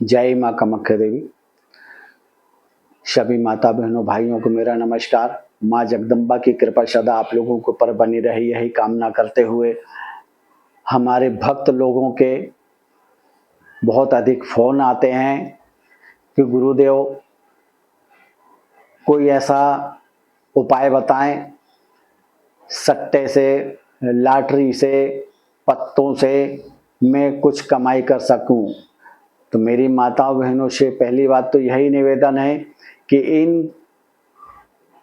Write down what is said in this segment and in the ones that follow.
जय माँ कामाख्या देवी। सभी माता बहनों भाइयों को मेरा नमस्कार। माँ जगदम्बा की कृपा सदा आप लोगों के ऊपर बनी रही, यही कामना करते हुए हमारे भक्त लोगों के बहुत अधिक फोन आते हैं कि गुरुदेव कोई ऐसा उपाय बताएं, सट्टे से, लॉटरी से, पत्तों से मैं कुछ कमाई कर सकूं। तो मेरी माताओं बहनों से पहली बात तो यही निवेदन है कि इन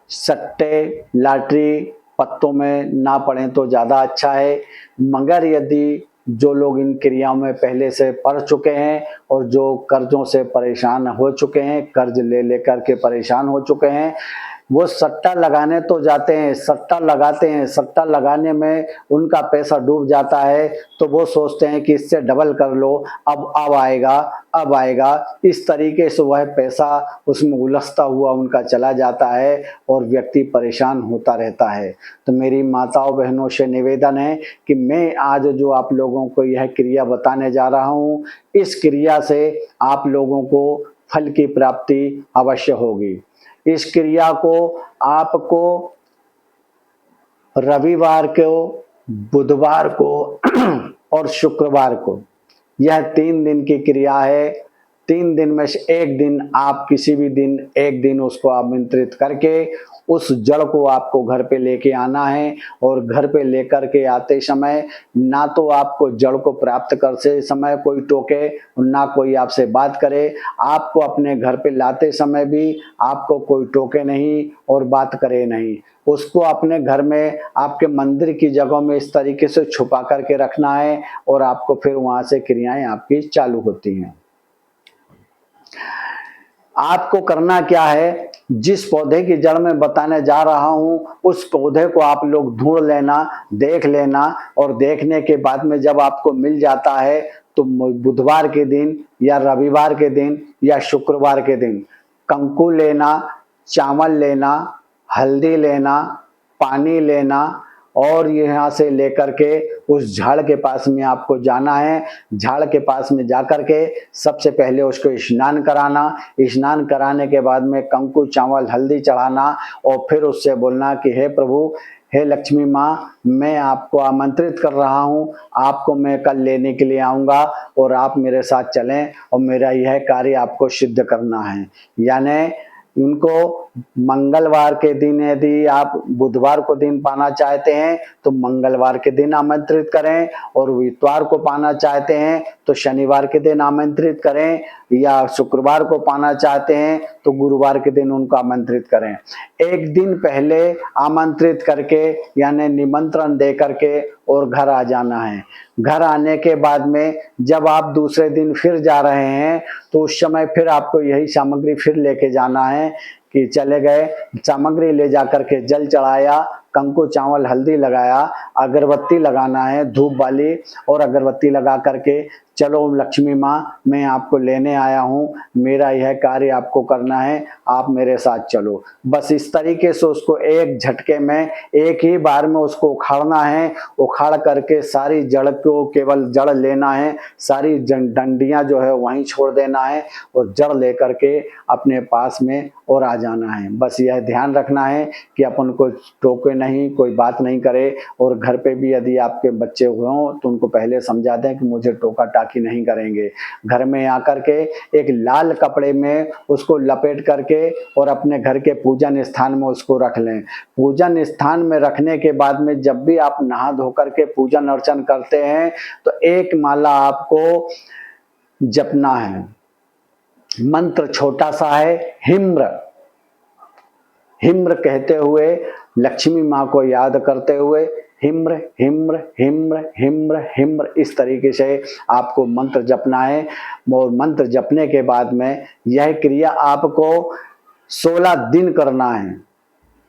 सट्टे, लॉटरी, पत्तों में ना पड़ें तो ज़्यादा अच्छा है। मगर यदि जो लोग इन क्रियाओं में पहले से पड़ चुके हैं और जो कर्जों से परेशान हो चुके हैं, कर्ज ले लेकर के परेशान हो चुके हैं, वो सट्टा लगाने तो जाते हैं, सट्टा लगाते हैं, सट्टा लगाने में उनका पैसा डूब जाता है तो वो सोचते हैं कि इससे डबल कर लो, अब आएगा, अब आएगा। इस तरीके से वह पैसा उसमें उलझता हुआ उनका चला जाता है और व्यक्ति परेशान होता रहता है। तो मेरी माताओं बहनों से निवेदन है कि मैं आज जो आप लोगों को यह क्रिया बताने जा रहा हूँ, इस क्रिया से आप लोगों को फल की प्राप्ति अवश्य होगी। इस क्रिया को आपको रविवार को, बुधवार को और शुक्रवार को, यह 3 दिन की क्रिया है। 3 दिन में से एक दिन आप किसी भी दिन एक दिन उसको आमंत्रित करके उस जड़ को आपको घर पे लेके आना है। और घर पे लेकर के आते समय ना तो आपको जड़ को प्राप्त करते समय कोई टोके, ना कोई आपसे बात करे। आपको अपने घर पे लाते समय भी आपको कोई टोके नहीं और बात करे नहीं। उसको अपने घर में आपके मंदिर की जगहों में इस तरीके से छुपा करके रखना है और आपको फिर वहां से क्रियाएं आपकी चालू होती हैं। आपको करना क्या है, जिस पौधे की जड़ में बताने जा रहा हूं उस पौधे को आप लोग ढूंढ लेना, देख लेना। और देखने के बाद में जब आपको मिल जाता है तो बुधवार के दिन या रविवार के दिन या शुक्रवार के दिन कंकु लेना, चावल लेना, हल्दी लेना, पानी लेना और यहाँ से लेकर के उस झाड़ के पास में आपको जाना है। झाड़ के पास में जाकर के सबसे पहले उसको स्नान कराना। स्नान कराने के बाद में कंकु, चावल, हल्दी चढ़ाना और फिर उससे बोलना कि हे प्रभु, हे लक्ष्मी माँ, मैं आपको आमंत्रित कर रहा हूँ, आपको मैं कल लेने के लिए आऊँगा और आप मेरे साथ चलें और मेरा यह कार्य आपको सिद्ध करना है। यानी उनको मंगलवार के दिन, यदि आप बुधवार को दिन पाना चाहते हैं तो मंगलवार के दिन आमंत्रित करें, और इतवार को पाना चाहते हैं तो शनिवार के दिन आमंत्रित करें, या शुक्रवार को पाना चाहते हैं तो गुरुवार के दिन उनको आमंत्रित करें। एक दिन पहले आमंत्रित करके यानी निमंत्रण दे करके और घर आ जाना है। घर आने के बाद में जब आप दूसरे दिन फिर जा रहे हैं तो उस समय फिर आपको यही सामग्री फिर लेके जाना है कि चले गए, सामग्री ले जाकर के जल चढ़ाया, कंकु, चावल, हल्दी लगाया, अगरबत्ती लगाना है धूप वाली, और अगरबत्ती लगा करके चलो लक्ष्मी माँ, मैं आपको लेने आया हूँ, मेरा यह कार्य आपको करना है, आप मेरे साथ चलो। बस इस तरीके से उसको एक झटके में, एक ही बार में उसको उखाड़ना है। उखाड़ करके सारी जड़ को केवल जड़ लेना है, सारी डंडियां जो है वहीं छोड़ देना है और जड़ लेकर के अपने पास में और आ जाना है। बस यह ध्यान रखना है कि अपन को टोके नहीं, कोई बात नहीं करे। और घर पे भी यदि आपके बच्चे हों तो उनको पहले समझा दें कि मुझे टोका टाकी नहीं करेंगे। घर में आकर के एक लाल कपड़े में उसको लपेट करके और अपने घर के पूजन स्थान में उसको रख लें। पूजन स्थान में रखने के बाद में जब भी आप नहा धो करके पूजन अर्चन करते हैं तो एक माला आपको जपना है। मंत्र छोटा सा है, हिम्र। हिम्र कहते हुए लक्ष्मी माँ को याद करते हुए हिम्र हिम्र हिम्र हिम्र हिम्र इस तरीके से आपको मंत्र जपना है। और मंत्र जपने के बाद में यह क्रिया आपको 16 दिन करना है।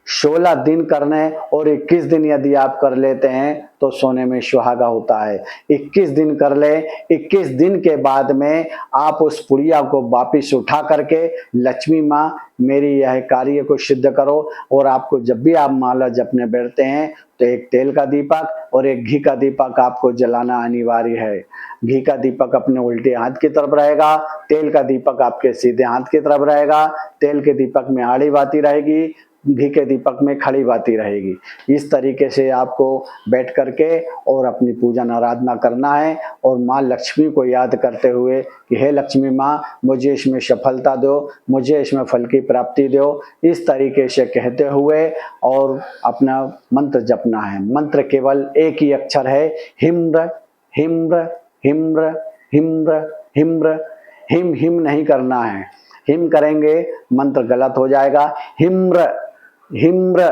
16 दिन करने और 21 दिन यदि आप कर लेते हैं तो सोने में सुहागा होता है। 21 दिन कर ले, 21 दिन के बाद में आप उस पुड़िया को वापिस उठा करके लक्ष्मी माँ मेरी यह कार्य को सिद्ध करो। और आपको जब भी आप माला जपने बैठते हैं तो एक तेल का दीपक और एक घी का दीपक आपको जलाना अनिवार्य है। घी का दीपक अपने उल्टे हाथ की तरफ रहेगा, तेल का दीपक आपके सीधे हाथ की तरफ रहेगा। तेल के दीपक में आड़ी बाती रहेगी, घी के दीपक में खड़ी बाती रहेगी। इस तरीके से आपको बैठ करके और अपनी पूजन आराधना करना है और माँ लक्ष्मी को याद करते हुए कि हे लक्ष्मी माँ, मुझे इसमें सफलता दो, मुझे इसमें फल की प्राप्ति दो, इस तरीके से कहते हुए और अपना मंत्र जपना है। मंत्र केवल एक ही अक्षर है, हिम्र हिम्र हिम्र हिम्र हिम्र। हिम हिम नहीं करना है, हिम करेंगे मंत्र गलत हो जाएगा। हिम्र हिम्र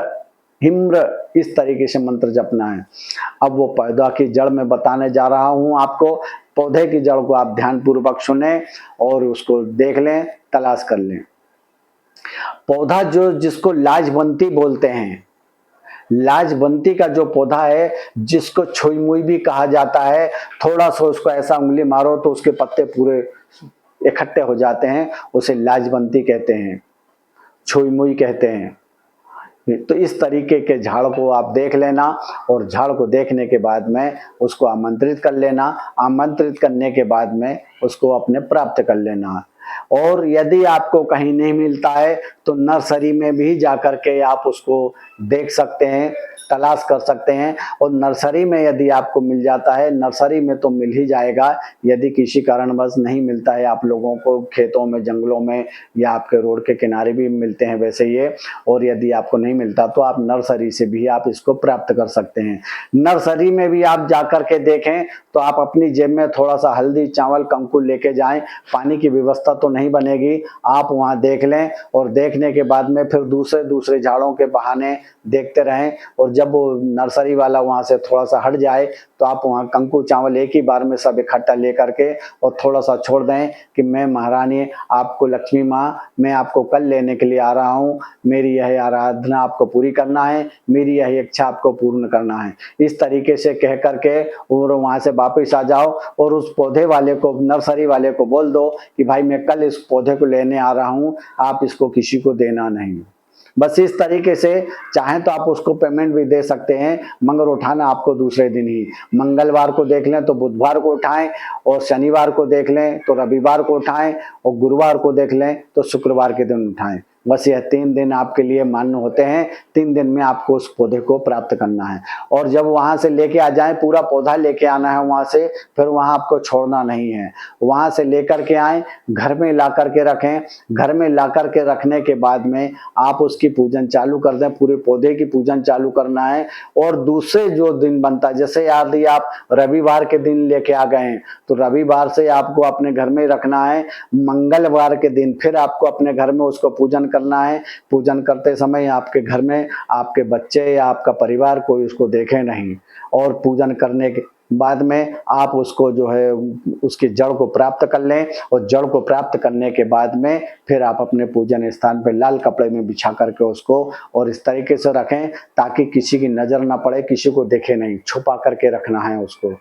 हिम्र, इस तरीके से मंत्र जपना है। अब वो पौधा की जड़ में बताने जा रहा हूं आपको। पौधे की जड़ को आप ध्यान पूर्वक सुने और उसको देख लें, तलाश कर लें। पौधा जो जिसको लाजवंती बोलते हैं, लाजवंती का जो पौधा है, जिसको छुई मुई भी कहा जाता है, थोड़ा सा उसको ऐसा उंगली मारो तो उसके पत्ते पूरे इकट्ठे हो जाते हैं, उसे लाजवंती कहते हैं, छुई मुई कहते हैं। तो इस तरीके के झाड़ को आप देख लेना और झाड़ को देखने के बाद में उसको आमंत्रित कर लेना। आमंत्रित करने के बाद में उसको अपने प्राप्त कर लेना। और यदि आपको कहीं नहीं मिलता है तो नर्सरी में भी जाकर के आप उसको देख सकते हैं, तलाश कर सकते हैं। और नर्सरी में यदि आपको मिल जाता है, नर्सरी में तो मिल ही जाएगा। यदि किसी कारणवश नहीं मिलता है आप लोगों को, खेतों में, जंगलों में या आपके रोड के किनारे भी मिलते हैं वैसे ये, और यदि आपको नहीं मिलता तो आप नर्सरी से भी आप इसको प्राप्त कर सकते हैं। नर्सरी में भी आप जाकर के देखें तो आप अपनी जेब में थोड़ा सा हल्दी, चावल, कंकुल लेके जाएं। पानी की व्यवस्था तो नहीं बनेगी, आप वहां देख लें और देखने के बाद में फिर दूसरे झाड़ों के बहाने देखते रहें। और जब वो नर्सरी वाला वहां से थोड़ा सा हट जाए तो आप वहां कंकु चावल एक ही बार में सब इकट्ठा लेकर के और थोड़ा सा छोड़ दें कि मैं महारानी, आपको लक्ष्मी माँ, मैं आपको कल लेने के लिए आ रहा हूँ, मेरी यह आराधना आपको पूरी करना है, मेरी यह इच्छा आपको पूर्ण करना है। इस तरीके से कह करके और वहां से वापस आ जाओ और उस पौधे वाले को, नर्सरी वाले को बोल दो कि भाई मैं कल इस पौधे को लेने आ रहा हूँ, आप इसको किसी को देना नहीं। बस इस तरीके से चाहें तो आप उसको पेमेंट भी दे सकते हैं, मगर उठाना आपको दूसरे दिन ही। मंगलवार को देख लें तो बुधवार को उठाएं, और शनिवार को देख लें तो रविवार को उठाएं, और गुरुवार को देख लें तो शुक्रवार के दिन उठाएं। बस यह 3 दिन आपके लिए मान्य होते हैं। 3 दिन में आपको उस पौधे को प्राप्त करना है। और जब वहां से लेके आ जाएं, पूरा पौधा लेके आना है वहां से, फिर वहां आपको छोड़ना नहीं है। वहां से लेकर के आए, घर में ला करके रखें। घर में ला करके रखने के बाद में आप उसकी पूजन चालू कर दें, पूरे पौधे की पूजन चालू करना है। और दूसरे जो दिन बनता है, जैसे यदि आप रविवार के दिन लेके आ गए हैं तो रविवार से आपको अपने घर में रखना है। मंगलवार के दिन फिर आपको अपने घर में उसको पूजन करना है। पूजन करते समय आपके घर में आपके बच्चे या आपका परिवार कोई उसको देखे नहीं। और पूजन करने के बाद में आप उसको जो है उसकी जड़ को प्राप्त कर लें। और जड़ को प्राप्त करने के बाद में फिर आप अपने पूजन स्थान पर लाल कपड़े में बिछा करके उसको और इस तरीके से रखें ताकि किसी की नजर ना पड़े, किसी को देखे नहीं, छुपा करके रखना है उसको।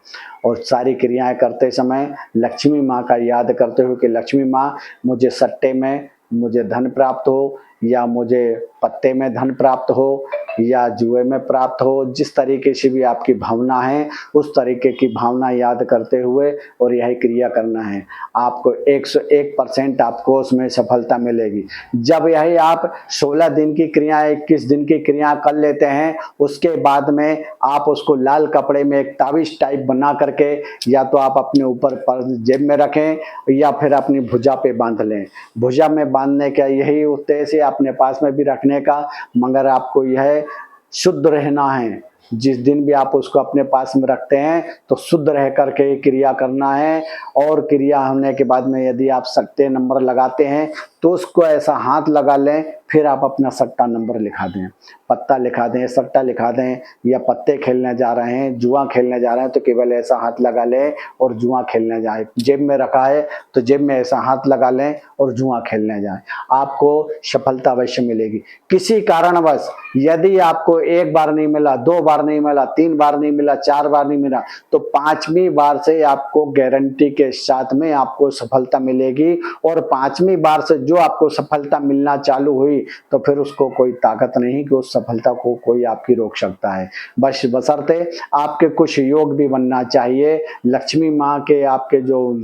और सारी क्रियाएं करते समय लक्ष्मी माँ का याद करते हुए कि लक्ष्मी माँ, मुझे सट्टे में मुझे धन प्राप्त हो, या मुझे पत्ते में धन प्राप्त हो, या जुए में प्राप्त हो, जिस तरीके से भी आपकी भावना है उस तरीके की भावना याद करते हुए और यही क्रिया करना है। आपको 101% आपको उसमें सफलता मिलेगी। जब यही आप 16 दिन की क्रिया, 21 दिन की क्रिया कर लेते हैं, उसके बाद में आप उसको लाल कपड़े में एक ताबीज टाइप बना करके या तो आप अपने ऊपर जेब में रखें या फिर अपनी भुजा पे बांध लें। भुजा में बांधने का यही उद्देश्य, अपने पास में भी रखने का, मगर आपको यह शुद्ध रहना है। जिस दिन भी आप उसको अपने पास में रखते हैं तो शुद्ध रह करके क्रिया करना है। और क्रिया होने के बाद में यदि आप सट्टे नंबर लगाते हैं तो उसको ऐसा हाथ लगा लें फिर आप अपना सट्टा नंबर लिखा दें, पत्ता लिखा दें, सट्टा लिखा दें, या पत्ते खेलने जा रहे हैं, जुआ खेलने जा रहे हैं तो केवल ऐसा हाथ लगा लें और जुआ खेलने जाए। जेब में रखा है तो जेब में ऐसा हाथ लगा लें और जुआ खेलने जाए, आपको सफलता अवश्य मिलेगी। किसी कारणवश यदि आपको एक बार नहीं मिला, 2 बार नहीं मिला, 3 बार नहीं मिला, 4 बार नहीं मिला, तो 5वीं बार से आपको गारंटी के साथ में आपको सफलता मिलेगी। और 5वीं बार से जो आपको सफलता मिलना चालू हुई तो फिर उसको कोई ताकत नहीं कि उस सफलता को कोई आपकी रोक सकता है। बस बशर्ते आपके कुछ योग भी बनना चाहिए। लक्ष्मी माँ के आपके जो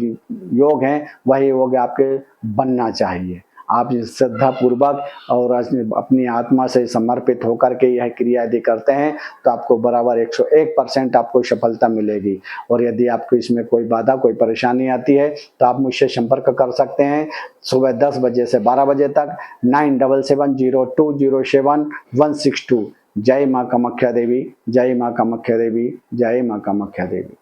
योग हैं वही योग आपके बनना चाहिए। आप श्रद्धा पूर्वक और अपनी आत्मा से समर्पित होकर के यह क्रिया यदि करते हैं तो आपको बराबर 101% आपको सफलता मिलेगी। और यदि आपको इसमें कोई बाधा, कोई परेशानी आती है तो आप मुझसे संपर्क कर सकते हैं सुबह 10 बजे से 12 बजे तक 9770207162। जय माँ कामाख्या देवी, जय माँ कामाख्या देवी, जय माँ कामाख्या देवी।